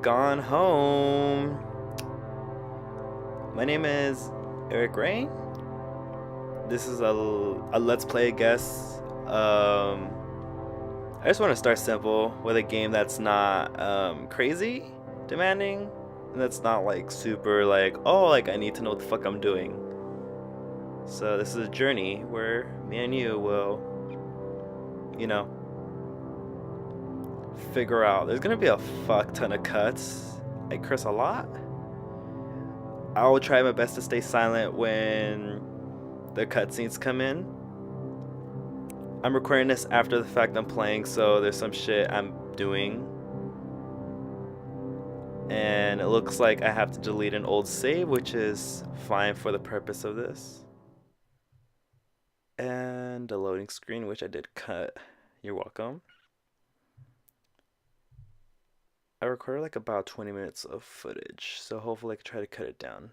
Gone home. My name is Eric Ray. This is a let's play, I guess. I just want to start simple with a game that's not crazy demanding, and that's not like super like, oh, like I need to know what the fuck I'm doing. So this is a journey where me and you will, you know, figure out. There's gonna be a fuck ton of cuts. I curse a lot. I will try my best to stay silent when the cutscenes come in. I'm recording this after the fact I'm playing, so there's some shit I'm doing. And it looks like I have to delete an old save, which is fine for the purpose of this. And a loading screen, which I did cut. You're welcome. I recorded like about 20 minutes of footage, so hopefully I can try to cut it down.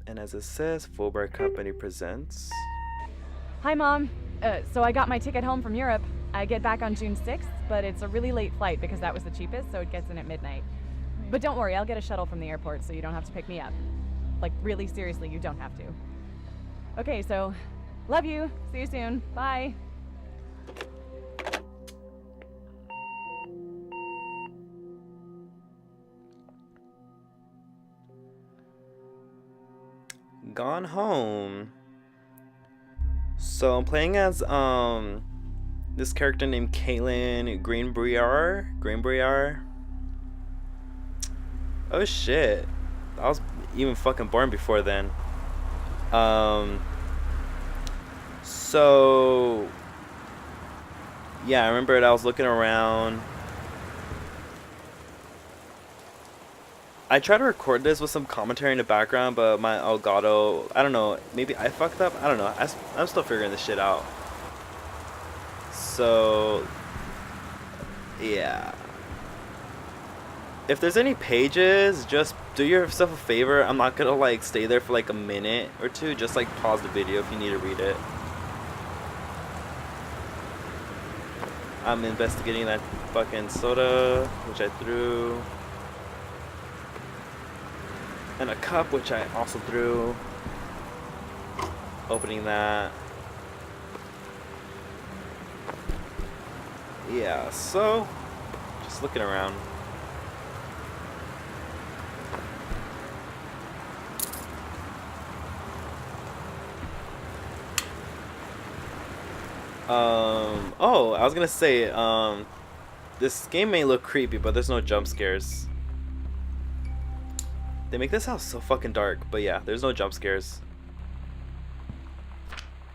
And as it says, Fulbright Company presents. Hi, Mom. So I got my ticket home from Europe. I get back on June 6th, but it's a really late flight because that was the cheapest, so it gets in at midnight. But don't worry, I'll get a shuttle from the airport so you don't have to pick me up. Like, really seriously, you don't have to. Okay, so, love you. See you soon. Bye. Gone home. So I'm playing as this character named Caitlin Greenbriar. Oh shit. I was even fucking born before then. So yeah, I remember it. I was looking around. I tried to record this with some commentary in the background, but my Elgato, I don't know, maybe I fucked up? I don't know. I'm still figuring this shit out. So, yeah. If there's any pages, just do yourself a favor. I'm not gonna like stay there for like a minute or two. Just like pause the video if you need to read it. I'm investigating that fucking soda, which I threw. And a cup, which I also threw. Opening that. Yeah, so just looking around. Oh, I was gonna say, this game may look creepy, but there's no jump scares. They make this house so fucking dark, but yeah, there's no jump scares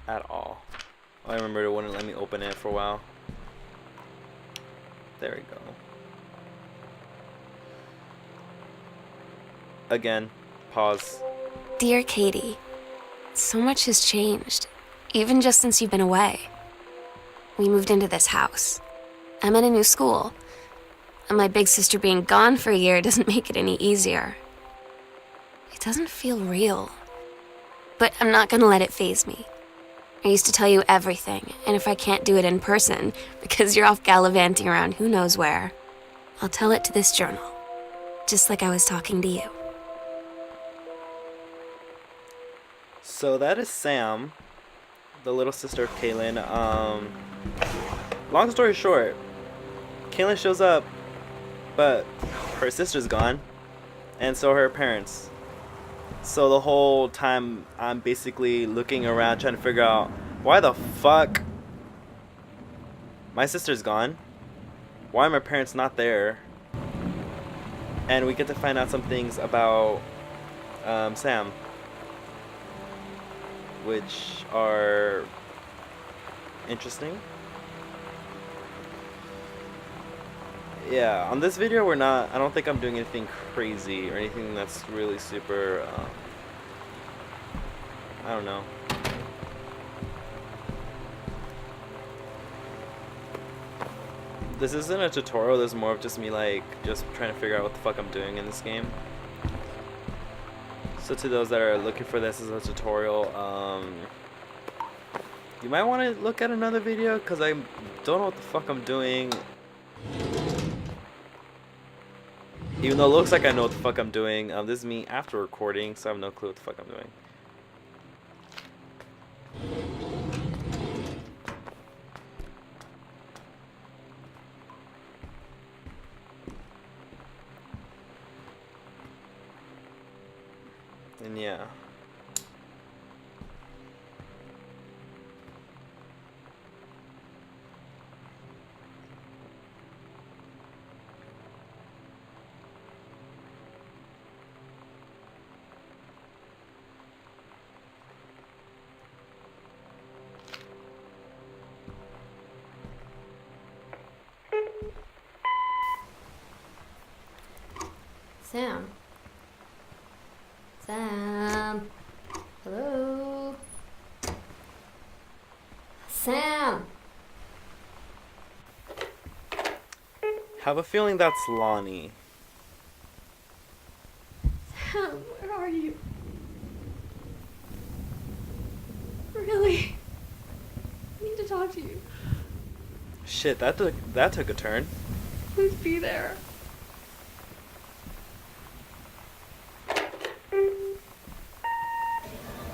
at all. I remember it wouldn't let me open it for a while. There we go. Again, pause. Dear Katie, so much has changed, even just since you've been away. We moved into this house. I'm at a new school, and my big sister being gone for a year doesn't make it any easier. It doesn't feel real. But I'm not gonna let it faze me. I used to tell you everything, and if I can't do it in person, because you're off gallivanting around who knows where, I'll tell it to this journal, just like I was talking to you. So that is Sam, the little sister of Caitlin. Long story short, Caitlin shows up, but her sister's gone, and so are her parents. So the whole time I'm basically looking around trying to figure out why the fuck my sister's gone, why are my parents not there, and we get to find out some things about Sam, which are interesting. Yeah, on this video I don't think I'm doing anything crazy or anything that's really super, I don't know. This isn't a tutorial, this is more of just me like, just trying to figure out what the fuck I'm doing in this game. So to those that are looking for this as a tutorial, You might want to look at another video because I don't know what the fuck I'm doing. Even though it looks like I know what the fuck I'm doing. This is me after recording, so I have no clue what the fuck I'm doing. And yeah. Sam. Sam. Hello. Sam. Have a feeling that's Lonnie. Sam, where are you? Really? I need to talk to you. Shit, that took a turn. Please be there.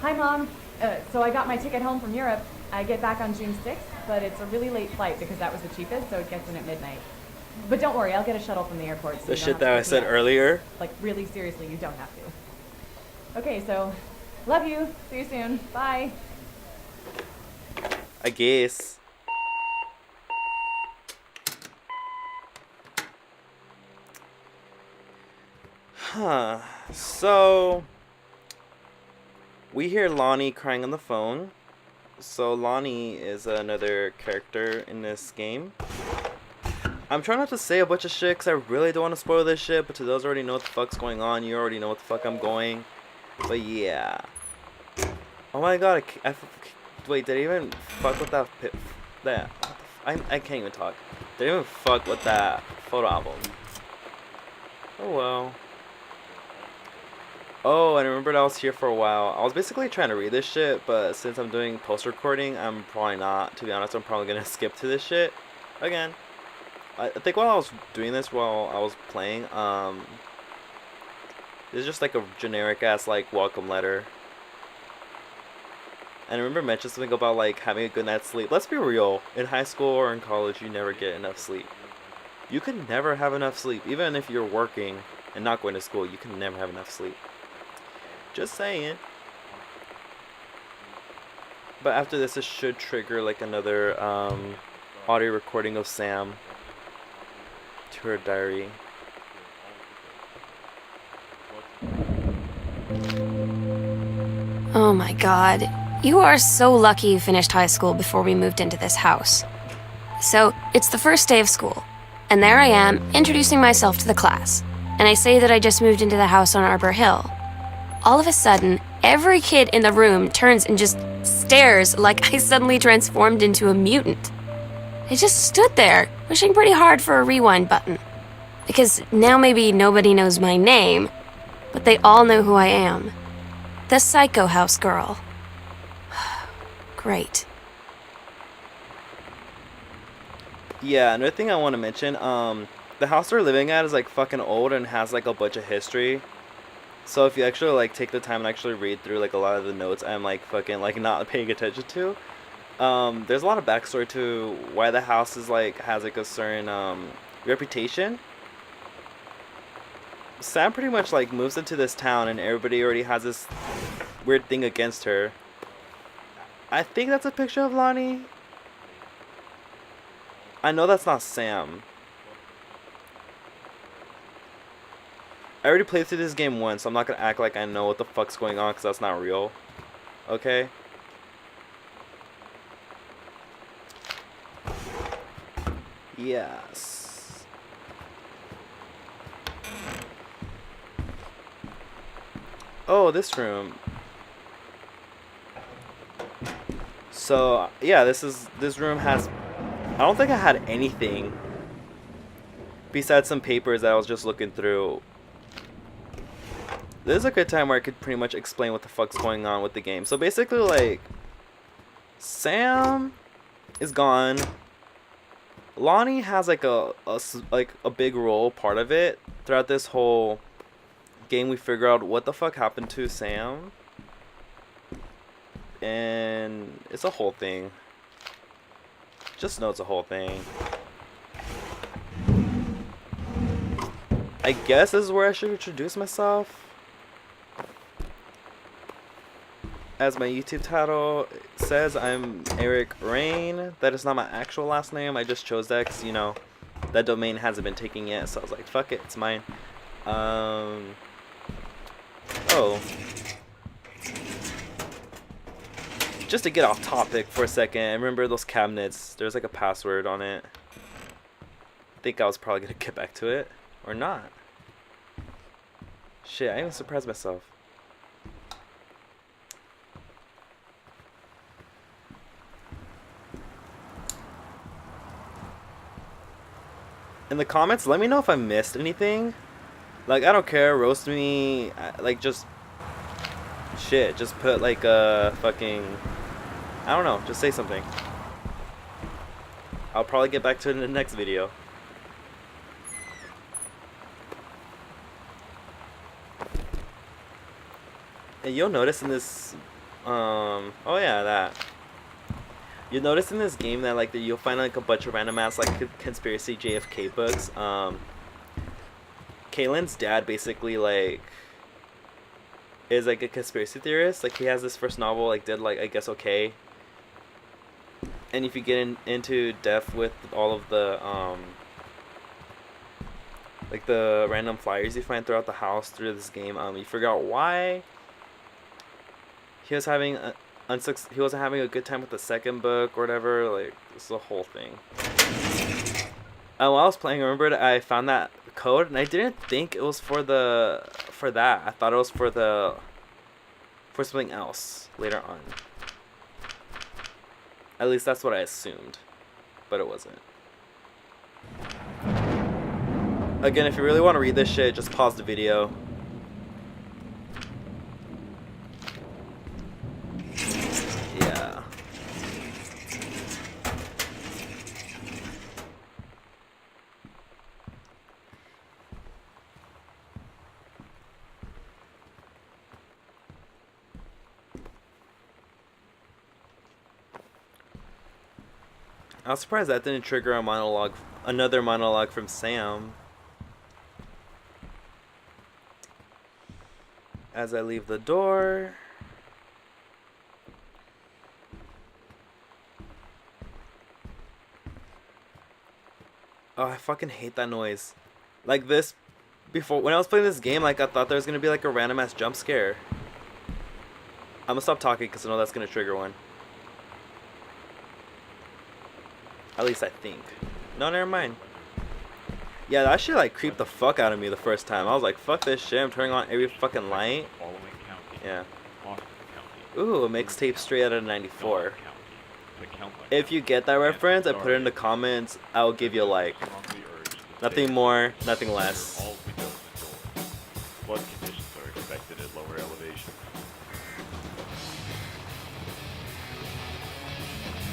Hi, Mom. So I got my ticket home from Europe. I get back on June 6th, but it's a really late flight because that was the cheapest, so it gets in at midnight. But don't worry, I'll get a shuttle from the airport. So The you don't shit have to that I pick me said up. earlier. Like, really seriously, you don't have to. Okay, so love you. See you soon. Bye. I guess. Huh. So we hear Lonnie crying on the phone. So Lonnie is another character in this game. I'm trying not to say a bunch of shit because I really don't want to spoil this shit, but to those who already know what the fuck's going on, you already know what the fuck I'm going. But yeah. Oh my god, wait, did I even fuck with that? I can't even talk. Did I even fuck with that photo album? Oh well. Oh, and I remembered I was here for a while. I was basically trying to read this shit, but since I'm doing post-recording, I'm probably not. To be honest, I'm probably gonna skip to this shit again. I think while I was doing this, while I was playing, it's just like a generic ass like welcome letter. And I remember I mentioned something about like having a good night's sleep. Let's be real. In high school or in college, you never get enough sleep. You can never have enough sleep. Even if you're working and not going to school, you can never have enough sleep. Just saying. But after this, it should trigger like another audio recording of Sam to her diary. Oh my god. You are so lucky you finished high school before we moved into this house. So, it's the first day of school, and there I am, introducing myself to the class. And I say that I just moved into the house on Arbor Hill. All of a sudden, every kid in the room turns and just stares like I suddenly transformed into a mutant. I just stood there, wishing pretty hard for a rewind button. Because now maybe nobody knows my name, but they all know who I am. The Psycho House girl. Great. Yeah, another thing I want to mention, the house we're living at is like fucking old and has like a bunch of history. So if you actually like take the time and actually read through like a lot of the notes I'm like fucking like not paying attention to, there's a lot of backstory to why the house is like has like a certain reputation. Sam pretty much like moves into this town and everybody already has this weird thing against her. I think that's a picture of Lonnie. I know that's not Sam. I already played through this game once, so I'm not gonna act like I know what the fuck's going on because that's not real. Okay? Yes. Oh, this room. So, yeah, this room has, I don't think I had anything besides some papers that I was just looking through. This is a good time where I could pretty much explain what the fuck's going on with the game. So basically, like, Sam is gone. Lonnie has like a big role, part of it throughout this whole game. We figure out what the fuck happened to Sam, and it's a whole thing. Just know it's a whole thing. I guess this is where I should introduce myself. As my YouTube title says, I'm Eric Rain. That is not my actual last name. I just chose that because, you know, that domain hasn't been taken yet. So I was like, fuck it, it's mine. Oh. Just to get off topic for a second, I remember those cabinets. There's like a password on it. I think I was probably going to get back to it. Or not. Shit, I even surprised myself. In the comments, let me know if I missed anything. Like, I don't care, roast me, like, just shit, just put like a fucking, I don't know, just say something. I'll probably get back to it in the next video. And you'll notice in this, oh yeah, that. You'll notice in this game that like you'll find like a bunch of random ass like conspiracy JFK books. Kaylin's dad basically like is like a conspiracy theorist. Like he has this first novel like did like I guess okay. And if you get into depth with all of the like the random flyers you find throughout the house through this game, you figure out why he was having he wasn't having a good time with the second book or whatever. Like, it's the whole thing. While I was playing, I remembered I found that code, and I didn't think it was for that. I thought it was for something else later on. At least that's what I assumed, but it wasn't. Again, if you really want to read this shit, just pause the video. I was surprised that didn't trigger another monologue from Sam. As I leave the door. Oh, I fucking hate that noise. Like this, before, when I was playing this game, like I thought there was gonna be like a random ass jump scare. I'm gonna stop talking because I know that's gonna trigger one. At least I think. No, never mind. Yeah, that shit like creeped the fuck out of me the first time. I was like, fuck this shit, I'm turning on every fucking light. Yeah. Ooh, a mixtape straight out of 94. If you get that reference, I put it in the comments, I'll give you a like. Nothing more, nothing less. Flood conditions are expected at lower elevations.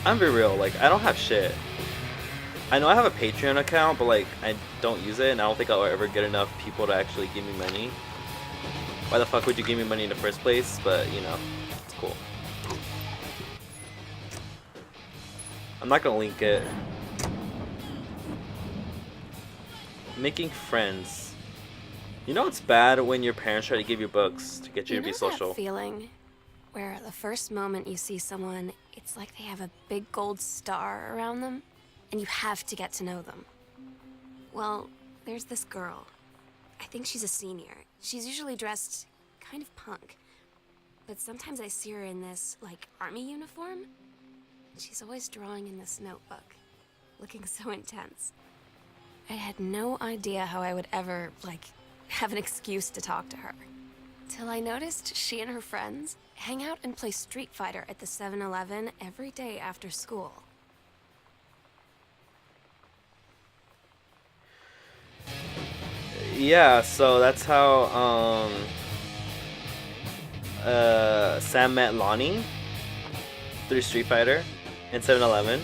I'm be real, like, I don't have shit. I know I have a Patreon account, but like, I don't use it, and I don't think I'll ever get enough people to actually give me money. Why the fuck would you give me money in the first place? But, you know, it's cool. I'm not gonna link it. Making friends. You know it's bad when your parents try to give you books to get you to be social. That feeling where the first moment you see someone, it's like they have a big gold star around them, and you have to get to know them. Well, there's this girl. I think she's a senior. She's usually dressed kind of punk, but sometimes I see her in this, like, army uniform. She's always drawing in this notebook, looking so intense. I had no idea how I would ever, like, have an excuse to talk to her. Till I noticed she and her friends hang out and play Street Fighter at the 7-Eleven every day after school. Yeah, so that's how Sam met Lonnie. through Street Fighter and 7-Eleven.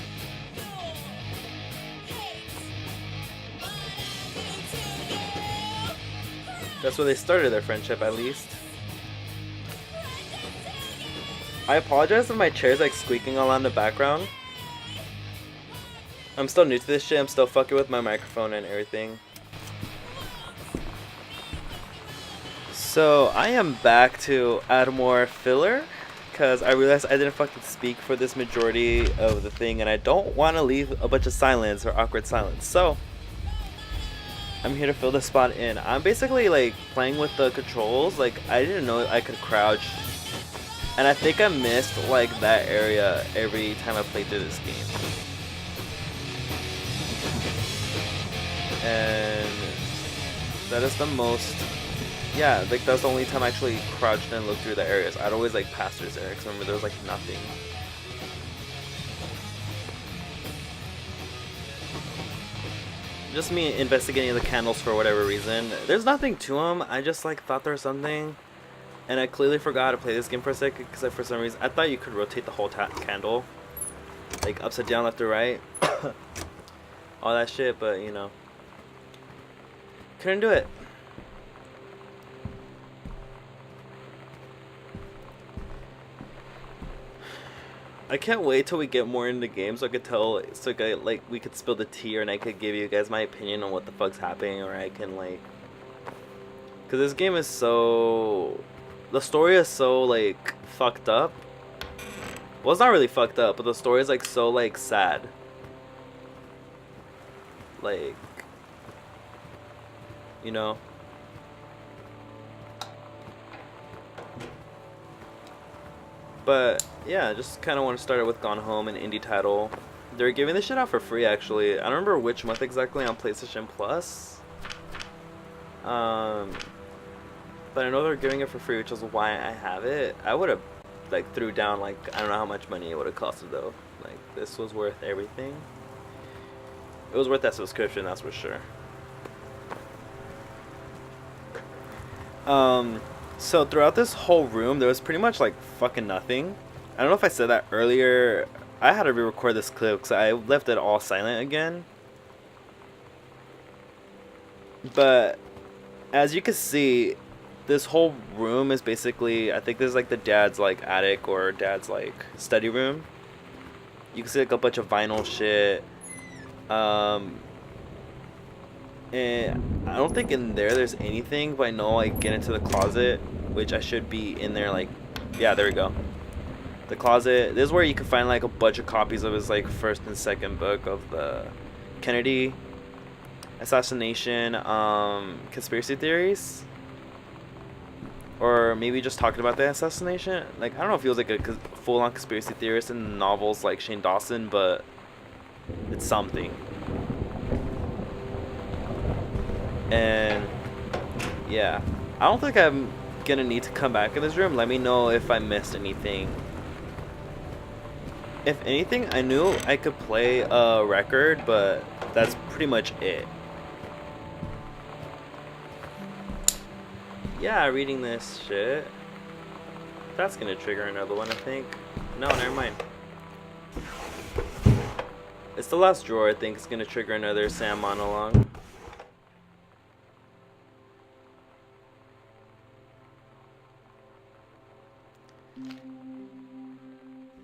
That's where they started their friendship, at least. I apologize if my chair's like squeaking all on the background. I'm still new to this shit. I'm still fucking with my microphone and everything. So I am back to add more filler because I realized I didn't fucking speak for this majority of the thing, and I don't want to leave a bunch of silence or awkward silence. So I'm here to fill this spot in. I'm basically like playing with the controls. Like I didn't know I could crouch, and I think I missed like that area every time I played through this game. And that is the most, yeah, like that's the only time I actually crouched and looked through the areas. I'd always like pass through this area because remember there was like nothing. Just me investigating the candles for whatever reason. There's nothing to them. I just like thought there was something, and I clearly forgot to play this game for a second because for some reason I thought you could rotate the whole candle, like upside down, left to right, all that shit. But you know, couldn't do it. I can't wait till we get more into the game so I could tell, so like we could spill the tea, and I could give you guys my opinion on what the fuck's happening, or I can like, cause this game is so, the story is so like fucked up. Well, it's not really fucked up, but the story is like so like sad. Like, you know. But yeah, just kind of want to start it with Gone Home, an indie title. They're giving this shit out for free, actually. I don't remember which month exactly on PlayStation Plus. But I know they're giving it for free, which is why I have it. I would have like threw down like, I don't know how much money it would have costed though. Like this was worth everything. It was worth that subscription, that's for sure. So throughout this whole room, there was pretty much like fucking nothing. I don't know if I said that earlier. I had to re-record this clip because I left it all silent again. But as you can see, this whole room is basically, I think this is like the dad's like attic or dad's like study room. You can see like a bunch of vinyl shit. And I don't think in there's anything, but I know I get into the closet, which I should be in there. Like, yeah, there we go. The closet. This is where you can find like a bunch of copies of his like first and second book of the Kennedy assassination, conspiracy theories, or maybe just talking about the assassination. Like, I don't know if he was like a full-on conspiracy theorist in novels like Shane Dawson, but it's something. And yeah, I don't think I'm gonna need to come back in this room. Let me know if I missed anything. If anything, I knew I could play a record, but that's pretty much it. Yeah, reading this shit. That's gonna trigger another one, I think. No, never mind. It's the last drawer, I think. It's gonna trigger another Sam monologue.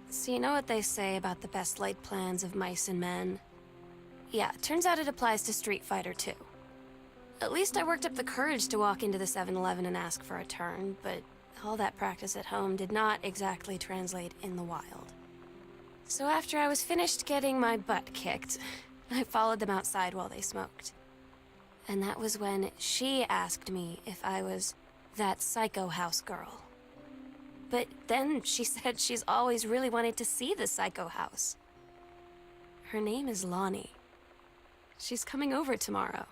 So you know what they say about the best laid plans of mice and men? Yeah, turns out it applies to Street Fighter too. At least I worked up the courage to walk into the 7-Eleven and ask for a turn, but all that practice at home did not exactly translate in the wild. So after I was finished getting my butt kicked, I followed them outside while they smoked. And that was when she asked me if I was that psycho house girl. But then she said she's always really wanted to see the psycho house. Her name is Lonnie. She's coming over tomorrow.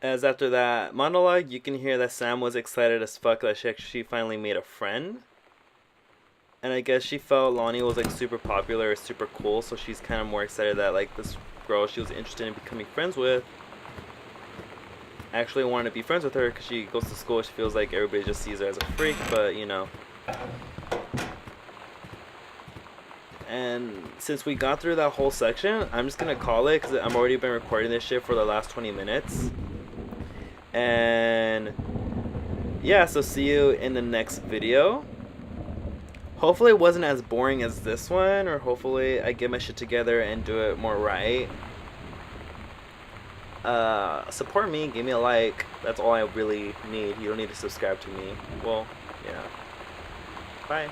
As after that monologue, you can hear that Sam was excited as fuck that she finally made a friend. And I guess she felt Lonnie was like super popular or super cool, so she's kind of more excited that like this girl she was interested in becoming friends with actually wanted to be friends with her because she goes to school. She feels like everybody just sees her as a freak, but you know, And since we got through that whole section, I'm just gonna call it because I've already been recording this shit for the last 20 minutes. And yeah, so see you in the next video. Hopefully it wasn't as boring as this one, or hopefully I get my shit together and do it more right. Support me, give me a like. That's all I really need. You don't need to subscribe to me. Well, yeah. Bye.